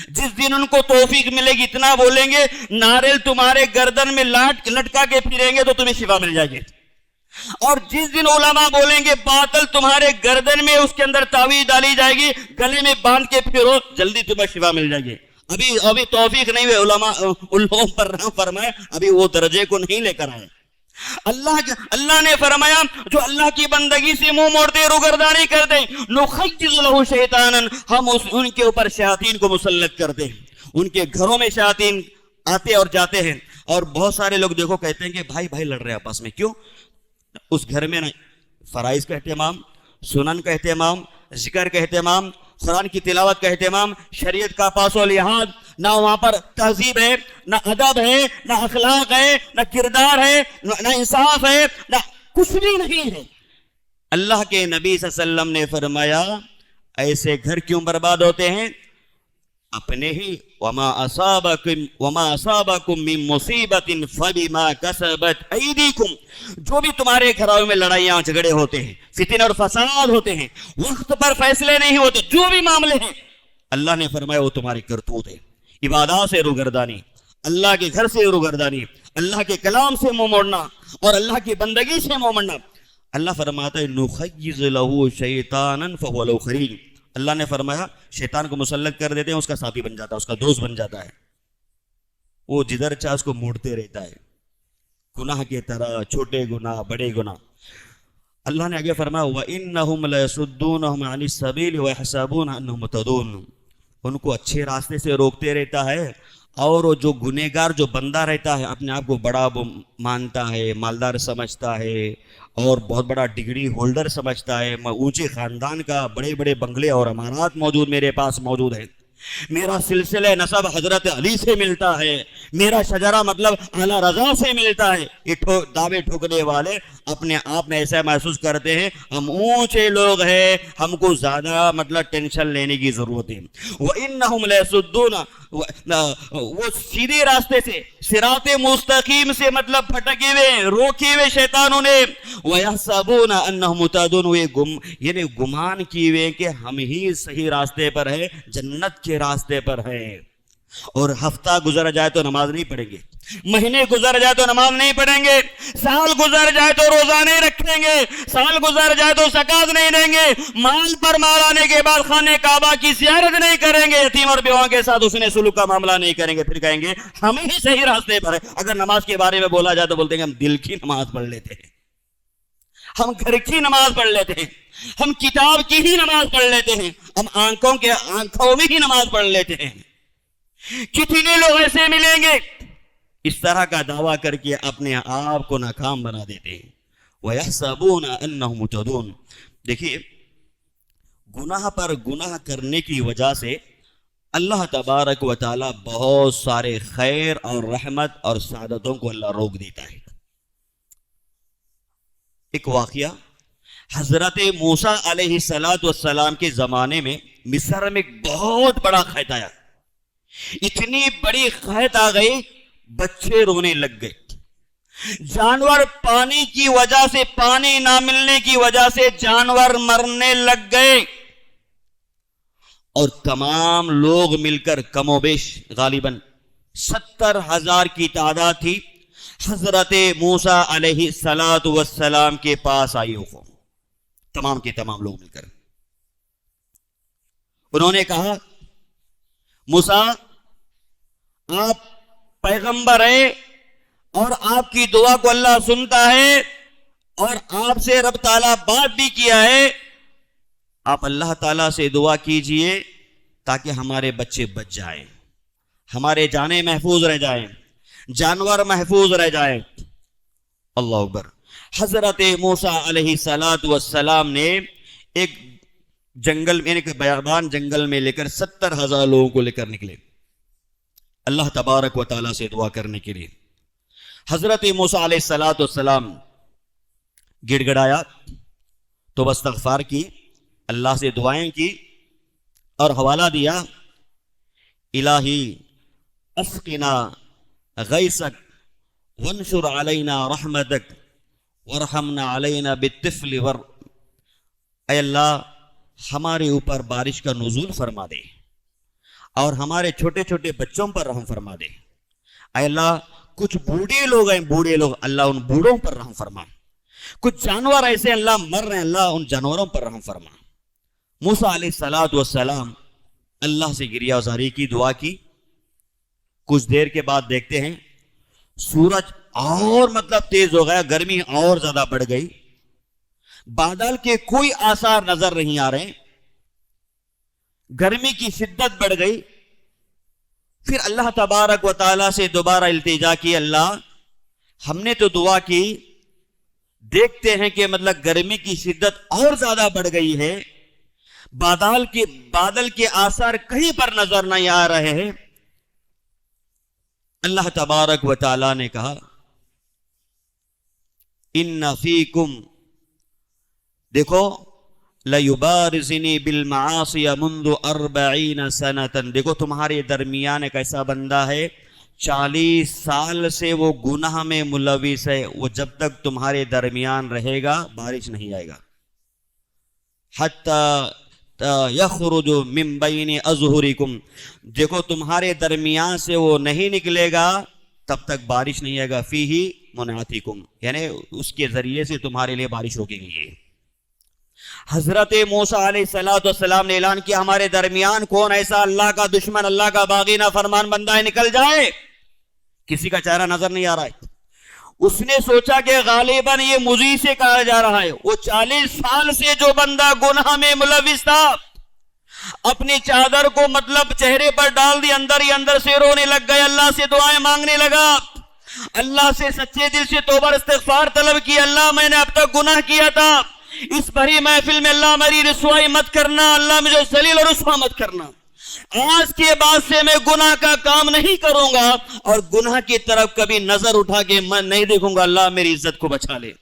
جس دن ان کو توفیق ملے گی اتنا بولیں گے ناریل تمہارے گردن میں لٹکا کے پھریں گے تو تمہیں شفا مل جائے گی. اور جس دن علماء بولیں گے باطل تمہارے گردن میں اس کے اندر تعویذ ڈالی جائے گی، گلے میں باندھ کے پھرو، جلدی تمہیں شفا مل جائے گی. ابھی توفیق نہیں ہوئے، علماء ان لوگوں پر رحم فرمائے، ابھی وہ درجے کو نہیں لے کر آئے. اللہ نے فرمایا جو اللہ کی بندگی سے منہ موڑتے، روگردانی کرتے، نُخَيِّضْ لَهُ شَيْطَانًا، ہم ان کے اوپر شیاطین کو مسلط کرتے ہیں. ان کے گھروں میں شیاطین آتے اور جاتے ہیں. اور بہت سارے لوگ دیکھو کہتے ہیں کہ بھائی بھائی لڑ رہے ہیں آپس میں. کیوں؟ اس گھر میں فرائض کا اہتمام، سنن کا اہتمام، ذکر کا اہتمام، قرآن کی تلاوت کا اہتمام، شریعت کا پاس و لحاظ، نہ وہاں پر تہذیب ہے، نہ ادب ہے، نہ اخلاق ہے، نہ کردار ہے، نہ انصاف ہے، نہ کچھ بھی نہیں ہے. اللہ کے نبی صلی اللہ علیہ وسلم نے فرمایا ایسے گھر کیوں برباد ہوتے ہیں؟ اپنے ہی وما اصابکم من مصیبت فبما کسبت ایدیکم، جو بھی تمہارے گھروں میں لڑائیاں جھگڑے ہوتے ہیں، فتنہ اور فساد ہوتے ہیں، وقت پر فیصلے نہیں ہوتے، جو بھی معاملے ہیں اللہ نے فرمایا وہ تمہاری کرتوت ہے. عبادات سے روگردانی، اللہ کے گھر سے روگردانی، اللہ کے کلام سے منہ موڑنا اور اللہ کی بندگی سے منہ موڑنا. اللہ فرماتا ہے نخیز لہ شیطانا فہو لہ قرین. اللہ نے فرمایا شیطان کو مسلط کر دیتے ہیں، اس کا ساتھی بن جاتا ہے، اس کا دوست بن جاتا ہے. وہ جدھر چاہ اس کو موڑتے رہتا ہے، گناہ کی طرح، چھوٹے گناہ بڑے گناہ. اللہ نے آگے فرمایا وَإِنَّهُمْ لَيَصُدُّونَهُمْ عَنِ السَّبِيلِ وَيَحْسَبُونَ أَنَّهُمْ مُهْتَدُونَ. ان کو اچھے راستے سے روکتے رہتا ہے، اور وہ جو گنہگار جو بندہ رہتا ہے اپنے آپ کو بڑا مانتا ہے، مالدار سمجھتا ہے اور بہت بڑا ڈگری ہولڈر سمجھتا ہے، میں اونچے خاندان کا، بڑے بڑے بنگلے اور عمارات موجود میرے پاس موجود ہیں، میرا سلسلہ نسب حضرت علی سے ملتا ہے، میرا شجرہ مطلب اعلیٰ رضا سے ملتا ہے. یہ دعوے ٹھوکنے والے اپنے آپ میں ایسا محسوس کرتے ہیں ہم اونچے لوگ ہیں، ہم کو زیادہ مطلب ٹینشن لینے کی ضرورت ہے. وَإِنَّهُمْ لَيَصُدُّونَ، وہ سیدھے راستے سے، صراط مستقیم سے مطلب پھٹکے ہوئے، روکے ہوئے شیطانوں نے. وَيَحْسَبُونَ أَنَّهُمْ مُهْتَدُونَ، یعنی گمان کیے ہوئے کہ ہم ہی صحیح راستے پر ہیں، جنت کے راستے پر ہیں. اور ہفتہ گزر جائے تو نماز نہیں پڑھیں گے، مہینے گزر جائے تو نماز نہیں پڑھیں گے، سال گزر جائے تو روزہ نہیں رکھیں گے، سال گزر جائے تو زکات نہیں دیں گے، مال پر مال آنے کے بعد خانہ کعبہ کی زیارت نہیں کریں گے، یتیم اور بیواؤں کے ساتھ حسن سلوک کا معاملہ نہیں کریں گے، پھر کہیں گے ہم ہی صحیح راستے پر ہیں. اگر نماز کے بارے میں بولا جائے تو بولتے ہیں کہ ہم دل کی نماز پڑھ لیتے ہیں، ہم گھر کی نماز پڑھ لیتے ہیں، ہم کتاب کی ہی نماز پڑھ لیتے ہیں، ہم آنکھوں میں ہی نماز پڑھ لیتے ہیں. کتنے لوگ ایسے ملیں گے اس طرح کا دعویٰ کر کے اپنے آپ کو ناکام بنا دیتے ہیں. وَيَحْسَبُونَ أَنَّهُمْ مُهْتَدُونَ. دیکھیے گناہ پر گناہ کرنے کی وجہ سے اللہ تبارک و تعالی بہت سارے خیر اور رحمت اور سعادتوں کو اللہ روک دیتا ہے. ایک واقعہ حضرت موسیٰ علیہ السلام کے زمانے میں مصر میں ایک بہت بڑا قحط آیا. اتنی بڑی قحط آ گئی بچے رونے لگ گئے، جانور پانی کی وجہ سے، پانی نہ ملنے کی وجہ سے جانور مرنے لگ گئے، اور تمام لوگ مل کر کم و بیش غالباً 70,000 کی تعداد تھی، حضرت موسیٰ علیہ السلام کے پاس آئی ہو. تمام کے تمام لوگ مل کر انہوں نے کہا موسیٰ آپ پیغمبر ہیں اور آپ کی دعا کو اللہ سنتا ہے اور آپ سے رب تعالیٰ بات بھی کیا ہے، آپ اللہ تعالیٰ سے دعا کیجئے تاکہ ہمارے بچے بچ جائیں، ہمارے جانیں محفوظ رہ جائیں، جانور محفوظ رہ جائیں. اللہ اکبر. حضرت موسیٰ علیہ السلام نے ایک جنگل میں، ایک بیابان جنگل میں لے کر 70,000 لوگوں کو لے کر نکلے اللہ تبارک و تعالیٰ سے دعا کرنے کے لیے. حضرت موسیٰ علیہ السلام گڑ گڑایا تو استغفار کی، اللہ سے دعائیں کی اور حوالہ دیا الہی اسقنا غیثک وانشر علینا رحمتک ورحمنا علینا بالطفل اے اللہ ہمارے اوپر بارش کا نزول فرما دے اور ہمارے چھوٹے چھوٹے بچوں پر رحم فرما دے. اے اللہ کچھ بوڑھے لوگ ہیں، بوڑھے لوگ، اللہ ان بوڑھوں پر رحم فرما. کچھ جانور ایسے اللہ مر رہے ہیں، اللہ ان جانوروں پر رحم فرما. موسیٰ علیہ السلام اللہ سے گریہ وزاری کی، دعا کی. کچھ دیر کے بعد دیکھتے ہیں سورج اور مطلب تیز ہو گیا، گرمی اور زیادہ بڑھ گئی، بادل کے کوئی آثار نظر نہیں آ رہے، گرمی کی شدت بڑھ گئی. پھر اللہ تبارک و تعالیٰ سے دوبارہ التجا کی، اللہ ہم نے تو دعا کی، دیکھتے ہیں کہ مطلب گرمی کی شدت اور زیادہ بڑھ گئی ہے، بادل کے آثار کہیں پر نظر نہیں آ رہے ہیں. اللہ تبارک و تعالیٰ نے کہا ان فیکم، دیکھو لیبارزنی بالمعاصی منذ 40 سنۃ، دیکھو تمہارے درمیان ایک ایسا بندہ ہے 40 سال سے وہ گناہ میں ملوث ہے، وہ جب تک تمہارے درمیان رہے گا بارش نہیں آئے گا. حتی یخرج من بین اظہرکم، دیکھو تمہارے درمیان سے وہ نہیں نکلے گا تب تک بارش نہیں آئے گا، فیہ منعتکم، یعنی اس کے ذریعے سے تمہارے لیے بارش ہوگی گی۔ حضرت موسیٰ علیہ السلام نے اعلان کیا ہمارے درمیان کون ایسا اللہ کا دشمن، اللہ کا باغی نافرمان بندہ ہے، نکل جائے۔ کسی کا چہرہ نظر نہیں آ رہا ہے۔ اس نے سوچا کہ غالباً یہ مجھے سے کہا جا رہا ہے۔ وہ 40 سال سے جو بندہ گناہ میں ملوث تھا، اپنی چادر کو مطلب چہرے پر ڈال دی، اندر ہی اندر سے رونے لگ گئے، اللہ سے دعائیں مانگنے لگا، اللہ سے سچے دل سے توبہ استغفار طلب کی، اللہ میں نے اب تک گناہ کیا تھا، اس بھری محفل میں اللہ میری رسوائی مت کرنا، اللہ مجھے ذلیل اور رسوا مت کرنا، آج کے بعد سے میں گناہ کا کام نہیں کروں گا اور گناہ کی طرف کبھی نظر اٹھا کے میں نہیں دیکھوں گا، اللہ میری عزت کو بچا لے،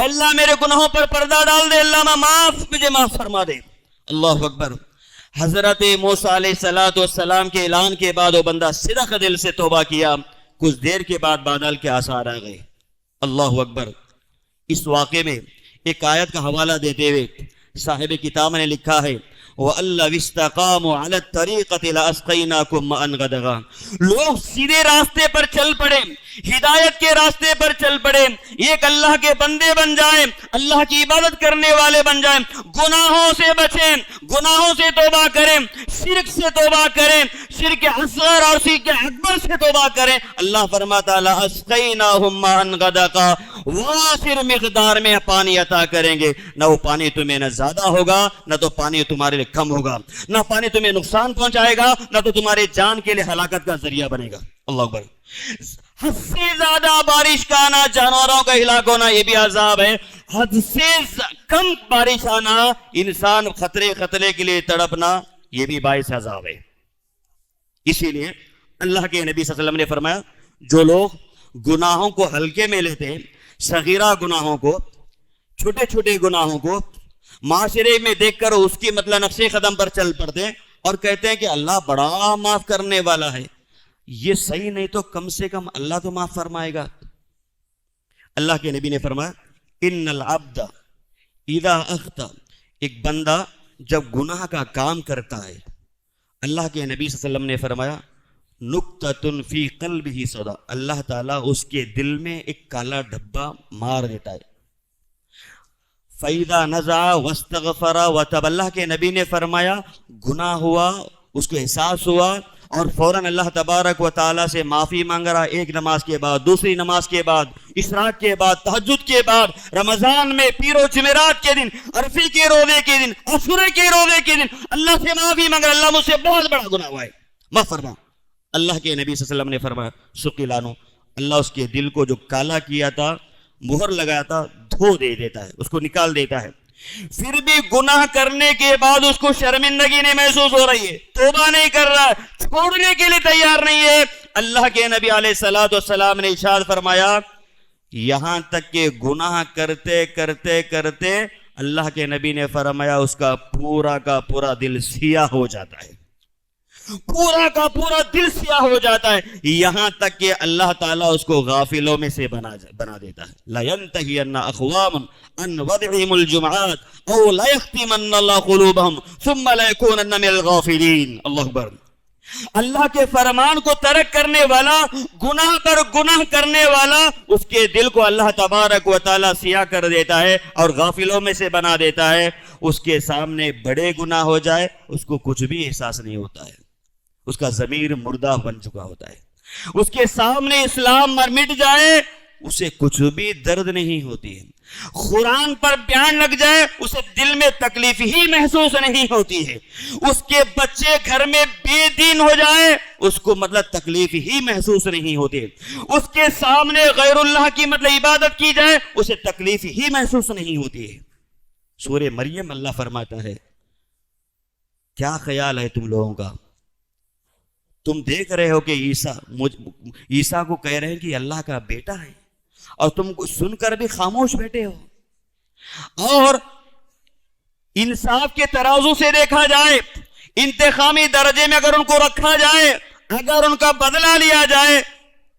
اللہ میرے گناہوں پر پردہ ڈال دے، اللہ مجھے معاف فرما دے۔ اللہ اکبر۔ حضرت موسیٰ علیہ السلام کے اعلان کے بعد وہ بندہ صدق دل سے توبہ کیا، کچھ دیر کے بعد بادل کے آثار آ گئے۔ اللہ اکبر۔ اس واقعے میں ایک آیت کا حوالہ دیتے ہوئے صاحب کتاب نے لکھا ہے وَأَلَّوِ اسْتَقَامُوا عَلَى الطَّرِيقَةِ لَأَسْقَيْنَاكُمْ مَاءً غَدَقًا، لوگ سیدھے راستے پر چل پڑے، ہدایت کے راستے پر چل پڑے، ایک اللہ کے بندے بن جائیں، اللہ کی عبادت کرنے والے بن جائیں، گناہوں سے بچیں، گناہوں سے توبہ کریں، شرک سے توبہ کریں، شرک اصغر اور شرک اکبر سے توبہ کریں، اللہ فرماتا ہے لَأَسْقَيْنَاهُمْ مَاءً غَدَقًا، وافر مقدار میں پانی عطا کریں گے، نہ وہ پانی تمہیں نہ زیادہ ہوگا نہ تو پانی تمہارے لیے کم ہوگا، نہ پانی تمہیں نقصان پہنچائے گا نہ تو تمہارے جان کے لیے ہلاکت کا ذریعہ بنے گا۔ اللہ اکبر۔ حد سے زیادہ بارش کا آنا، جانوروں کا ہلاک ہونا، یہ بھی عذاب ہے۔ حد سے کم بارش آنا، انسان خطرے کے لیے تڑپنا، یہ بھی باعث عذاب ہے۔ اسی لیے اللہ کے نبی صلی اللہ علیہ وسلم نے فرمایا جو لوگ گناہوں کو ہلکے میں لیتے، صغیرہ گناہوں کو، چھوٹے چھوٹے گناہوں کو معاشرے میں دیکھ کر اس کی مطلب نقش قدم پر چل پڑتے اور کہتے ہیں کہ اللہ بڑا معاف کرنے والا ہے، یہ صحیح نہیں تو کم سے کم اللہ تو معاف فرمائے گا۔ اللہ کے نبی نے فرمایا ان العبد اذا اخطا، ایک بندہ جب گناہ کا کام کرتا ہے، اللہ کے نبی صلی اللہ علیہ وسلم نے فرمایا نکتۃ فی قلبہ سودا، اللہ تعالیٰ اس کے دل میں ایک کالا دھبا مار دیتا ہے۔ فَإِذَا نَزَعَ وَاسْتَغْفَرَ وَتَابَ، اللہ کے نبی نے فرمایا گناہ ہوا، اس کو احساس ہوا اور فوراً اللہ تبارک و تعالیٰ سے معافی مانگ رہا، ایک نماز کے بعد، دوسری نماز کے بعد، اشراق کے بعد، تہجد کے بعد، رمضان میں پیر و جمعرات کے دن، عرفے کے روزے کے دن، عاشورے کے روزے کے دن اللہ سے معافی مانگ رہا، اللہ مجھ سے بہت بڑا گناہ ہوا ہے، معاف فرما۔ اللہ کے نبی صلی اللہ علیہ وسلم نے فرمایا سقیلانو، اللہ اس کے دل کو جو کالا کیا تھا، مہر لگایا تھا، دھو دے دیتا ہے، اس کو نکال دیتا ہے۔ پھر بھی گناہ کرنے کے بعد اس کو شرمندگی نہیں محسوس ہو رہی ہے، توبہ نہیں کر رہا، چھوڑنے کے لیے تیار نہیں ہے۔ اللہ کے نبی علیہ السلام نے ارشاد فرمایا یہاں تک کہ گناہ کرتے کرتے کرتے اللہ کے نبی نے فرمایا اس کا پورا دل سیاہ ہو جاتا ہے، پورا کا پورا دل سیاہ ہو جاتا ہے، یہاں تک کہ اللہ تعالیٰ اس کو غافلوں میں سے بنا دیتا ہے۔ لَيَنْتَهِيَنَّ أَقْوَامٌ عَنْ وَدْعِهِمُ الْجُمْعَاتِ أَوْ لَيَخْتِمَنَّ اللَّهُ قُلُوبَهُمْ ثُمَّ لَيَكُونَنَّ مِنَ الْغَافِلِينَ۔ اللہ اکبر۔ اللہ کے فرمان کو ترک کرنے والا، گناہ پر گناہ کرنے والا، اس کے دل کو اللہ تبارک و تعالیٰ سیاہ کر دیتا ہے اور غافلوں میں سے بنا دیتا ہے۔ اس کے سامنے بڑے گناہ ہو جائے اس کو کچھ بھی احساس نہیں ہوتا ہے، اس کا ضمیر مردہ بن چکا ہوتا ہے۔ اس کے سامنے اسلام مٹ جائے اسے کچھ بھی درد نہیں ہوتی ہے، قرآن پر بیان لگ جائے اسے دل میں تکلیف ہی محسوس نہیں ہوتی ہے، اس کے بچے گھر میں بے دین ہو جائے اس کو مطلب تکلیف ہی محسوس نہیں ہوتی ہے، اس کے سامنے غیر اللہ کی مطلب عبادت کی جائے اسے تکلیف ہی محسوس نہیں ہوتی ہے۔ سورہ مریم اللہ فرماتا ہے کیا خیال ہے تم لوگوں کا، تم دیکھ رہے ہو کہ عیسیٰ کو کہہ رہے ہیں کہ اللہ کا بیٹا ہے اور تم سن کر بھی خاموش بیٹھے ہو۔ اور انصاف کے ترازو سے دیکھا جائے، انتخامی درجے میں اگر ان کو رکھا جائے، اگر ان کا بدلہ لیا جائے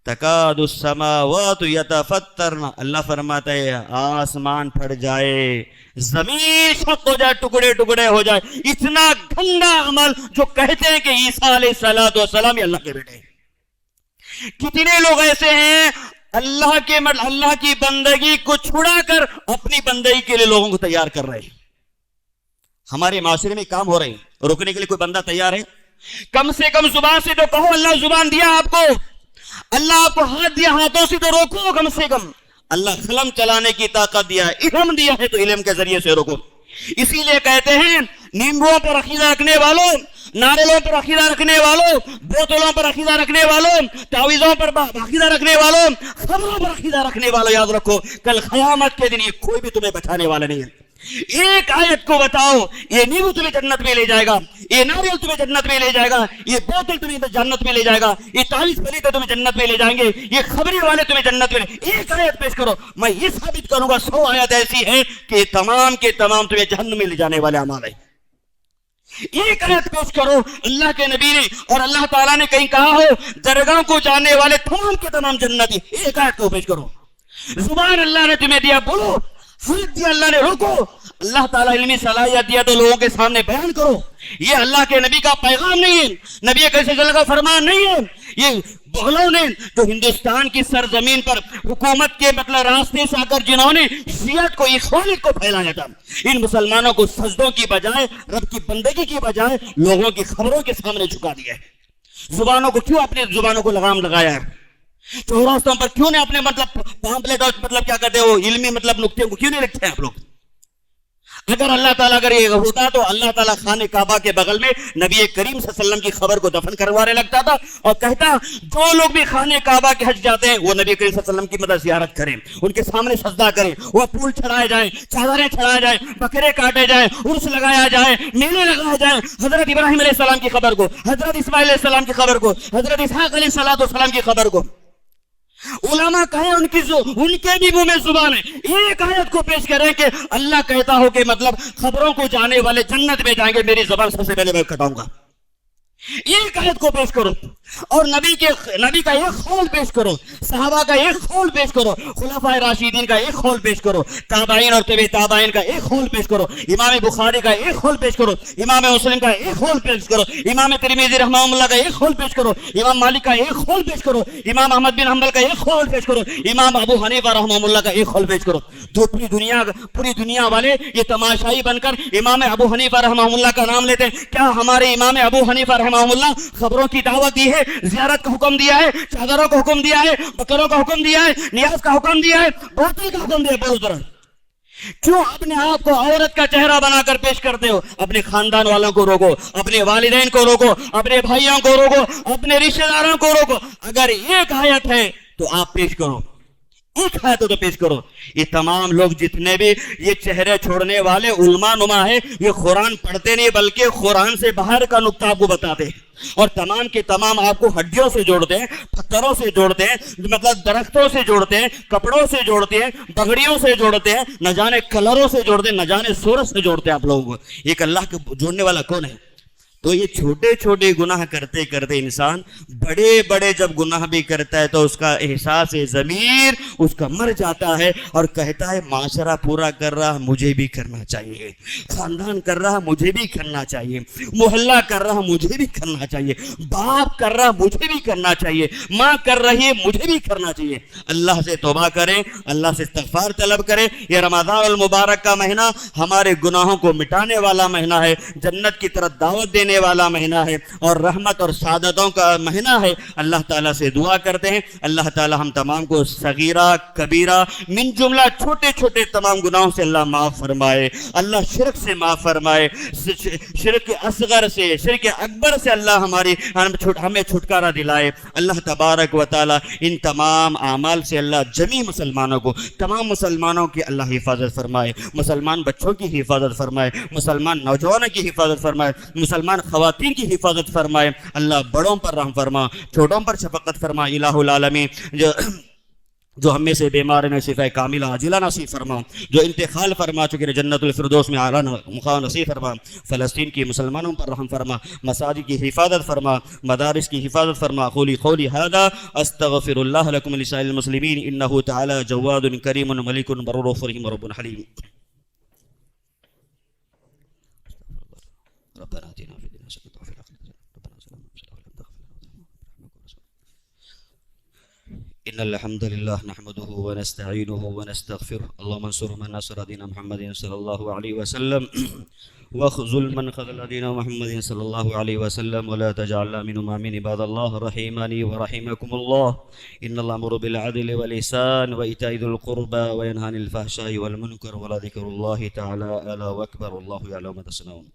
تکاد السماوات یتفطرن، اللہ فرماتا ہے آسمان پھٹ جائے، زمین شق ہو جائے، ٹکڑے ٹکڑے ہو جائے. اتنا گندا عمل جو کہتے ہیں کہ عیسیٰ علیہ السلام یہ اللہ کے بیٹے. کتنے لوگ ایسے ہیں اللہ کی بندگی کو چھڑا کر اپنی بندگی کے لیے لوگوں کو تیار کر رہے ہیں. ہمارے معاشرے میں کام ہو رہے ہیں، روکنے کے لیے کوئی بندہ تیار ہے؟ کم سے کم زبان سے تو کہو اللہ زبان دیا آپ کو، اللہ آپ کو ہاتھ دیا، ہاتھوں سے تو روکو کم سے کم. اللہ قلم چلانے کی طاقت دیا ہے، علم دیا ہے تو علم کے ذریعے سے روکو. اسی لیے کہتے ہیں نیمبوؤں پر عقیدہ رکھنے والوں، ناریلوں پر عقیدہ رکھنے والوں، بوتلوں پر عقیدہ رکھنے والوں، تعویذوں پر عقیدہ رکھنے والوں، خبروں پر عقیدہ رکھنے والوں، یاد رکھو کل قیامت کے دن یہ کوئی بھی تمہیں بچانے والا نہیں ہے. ایک آیت کو بتاؤ، یہ نیمبو تمہیں جنت میں لے جائے گا، یہ ناریل تمہیں جنت میں لے جائے گا، یہ بوتل تمہیں جنت میں لے جائے گا، یہ تعویذ پلیتے تمہیں جنت میں لے جائیں گے، یہ خبریں والے تمہیں جنت میں لے. ایک آیت پیش کرو، میں یہ ثابت کروں گا 100 آیت ایسی ہیں کہ تمام کے تمام تمہیں جہنم میں لے جانے والے اعمال ہیں. ایک آیت پیش کرو اللہ کے نبی نے اور اللہ تعالیٰ نے کہیں کہا ہو درگاہ کو جانے والے تمام کے تمام جنتی. ایک آیت کو پیش کرو. زبان اللہ نے تمہیں دیا، بولو. ہاتھ دیا اللہ نے، روکو. اللہ تعالیٰ علمی صلاحیت دیا تو لوگوں کے سامنے بیان کرو. یہ اللہ کے نبی کا پیغام نہیں ہے، نبی کیسے کا فرمان نہیں ہے. یہ بغلوں نے جو ہندوستان کی سرزمین پر حکومت کے راستے سے آ کر جنہوں نے شیعت کو، اخوانیت کو پھیلایا تھا، ان مسلمانوں کو سجدوں کی بجائے، رب کی بندگی کی بجائے لوگوں کی خبروں کے سامنے جھکا دیا ہے. زبانوں کو کیوں اپنے زبانوں کو لگام لگایا ہے؟ چوراستوں پر کیوں نے اپنے پامپلیٹ اور کیا کہتے ہیں وہ علمی نقطے کو کیوں نہیں لکھتے ہیں آپ لوگ؟ اگر اللہ تعالیٰ اگر یہ ہوتا تو اللہ تعالیٰ خانہ کعبہ کے بغل میں نبی کریم صلی اللہ علیہ وسلم کی خبر کو دفن کروانے لگتا تھا اور کہتا جو لوگ بھی خانہ کعبہ کے حج جاتے ہیں وہ نبی کریم صلی اللہ علیہ وسلم کی زیارت کریں، ان کے سامنے سجدہ کریں، وہ پھول چڑھائے جائیں، چادریں چڑھائے جائیں، بکرے کاٹے جائیں، عرس لگایا جائے، میلے لگائے جائیں. حضرت ابراہیم علیہ السلام کی خبر کو، حضرت اسماعیل علیہ السلام کی خبر کو، حضرت اسحاق علیہ السلام کی خبر کو. علماء کہیں ان کے بھی منہ میں زبان ہے. ایک آیت کو پیش کریں کہ اللہ کہتا ہو کہ خبروں کو جانے والے جنت میں جائیں گے، میری زبان سب سے پہلے میں کٹاؤں گا. ایک آیت کو پیش کرو اور نبی کا ایک قول پیش کرو، صحابہ کا ایک قول پیش کرو، خلفائے راشدین کا ایک قول پیش کرو، تابعین اور تبع تابعین کا ایک قول پیش کرو، امام بخاری کا ایک قول پیش کرو، امام مسلم کا ایک قول پیش کرو، امام ترمذی رحمہ اللہ کا ایک قول پیش کرو، امام مالک کا ایک قول پیش کرو، امام احمد بن حنبل کا ایک قول پیش کرو، امام ابو حنیفہ رحمہ اللہ کا ایک قول پیش کرو. تو پوری دنیا والے یہ تماشائی بن کر امام ابو حنیفہ رحمہ اللہ کا نام لیتے ہیں. کیا ہمارے امام ابو حنیفہ رحمہ اللہ خبروں کی دعوت دی ہے، زیارت کا حکم دیا ہے، چادروں کا حکم دیا ہے، بکروں کا حکم دیا ہے، نیاز کا حکم دیا ہے، بوتل کا حکم دیا ہے؟ بولو ذرا، کیوں اپنے آپ کو عورت کا چہرہ بنا کر پیش کرتے ہو؟ اپنے خاندان والوں کو روکو، اپنے والدین کو روکو، اپنے بھائیوں کو روکو، اپنے رشتہ داروں کو روکو. اگر ایک آیت ہے تو آپ پیش کرو، ایک آیت تو پیش کرو. یہ تمام لوگ جتنے بھی یہ چہرے چھوڑنے والے علماء نما ہے، یہ قرآن پڑھتے نہیں بلکہ قرآن سے باہر کا نقطہ آپ کو بتاتے ہیں اور تمام کے تمام آپ کو ہڈیوں سے جوڑتے ہیں، پتھروں سے جوڑتے ہیں، درختوں سے جوڑتے ہیں، کپڑوں سے جوڑتے ہیں، بگڑیوں سے جوڑتے ہیں، نہ جانے کلروں سے جوڑتے ہیں، نہ جانے سورج سے جوڑتے ہیں آپ لوگوں کو. ایک اللہ کو جوڑنے والا کون ہے؟ تو یہ چھوٹے چھوٹے گناہ کرتے کرتے انسان بڑے بڑے جب گناہ بھی کرتا ہے تو اس کا احساس ضمیر اس کا مر جاتا ہے اور کہتا ہے معاشرہ پورا کر رہا مجھے بھی کرنا چاہیے، خاندان کر رہا مجھے بھی کرنا چاہیے، محلہ کر رہا مجھے بھی کرنا چاہیے، باپ کر رہا مجھے بھی کرنا چاہیے، ماں کر رہی ہے مجھے بھی کرنا چاہیے. اللہ سے توبہ کریں، اللہ سے استغفار طلب کریں. یہ رمضان المبارک کا مہینہ ہمارے گناہوں کو مٹانے والا مہینہ ہے، جنت کی طرف دعوت دینے والا مہینہ ہے اور رحمت اور سعادتوں کا مہینہ ہے. اللہ تعالیٰ سے دعا کرتے ہیں اللہ تعالیٰ ہم تمام کو صغیرہ کبیرہ من جملہ چھوٹے چھوٹے تمام گناہوں سے اللہ معاف فرمائے. اللہ شرک سے معاف فرمائے، شرک اصغر سے، شرک اکبر سے اللہ ہمیں چھٹکارا دلائے. اللہ تبارک و تعالیٰ ان تمام اعمال سے اللہ جمی مسلمانوں کو، تمام مسلمانوں کی اللہ حفاظت فرمائے، مسلمان بچوں کی حفاظت فرمائے، مسلمان نوجوانوں کی حفاظت فرمائے، مسلمان خواتین کی حفاظت فرمائے. اللہ بڑوں پر رحم فرما، چھوٹوں پر شفقت فرما. الہ العالمین جو جو ہم میں سے بیمار ہیں شفا کاملہ عاجلہ نصیب فرما، جو انتقال فرما چکے ہیں جنت الفردوس میں اعلیٰ مقام نصیب فرما، فلسطین کی مسلمانوں پر رحم فرما، مساجد کی حفاظت فرما، مدارس کی حفاظت فرما۔ قولی ھذا استغفر اللہ لکم لسائر المسلمین انہ تعالی جواد کریم ملک بر رحیم رب حلیم۔ ربنا آتنا فی الدنیا حسنۃ وفی الآخرۃ حسنۃ وقنا عذاب النار۔ إن الحمد لله نحمده ونستعينه ونستغفره، اللهم انصر من نصر دين محمد صلى الله عليه وسلم واخذل من خذل دين محمد صلى الله عليه وسلم، ولا تجعلنا منهم آمين عباد الله رحمني ورحمكم الله. إن الله أمر بالعدل والإحسان وإيتاء ذي القربى وينهى عن الفحشاء والمنكر ولذكر الله تعالى أعلى وأكبر، والله يعلم ما تصنعون.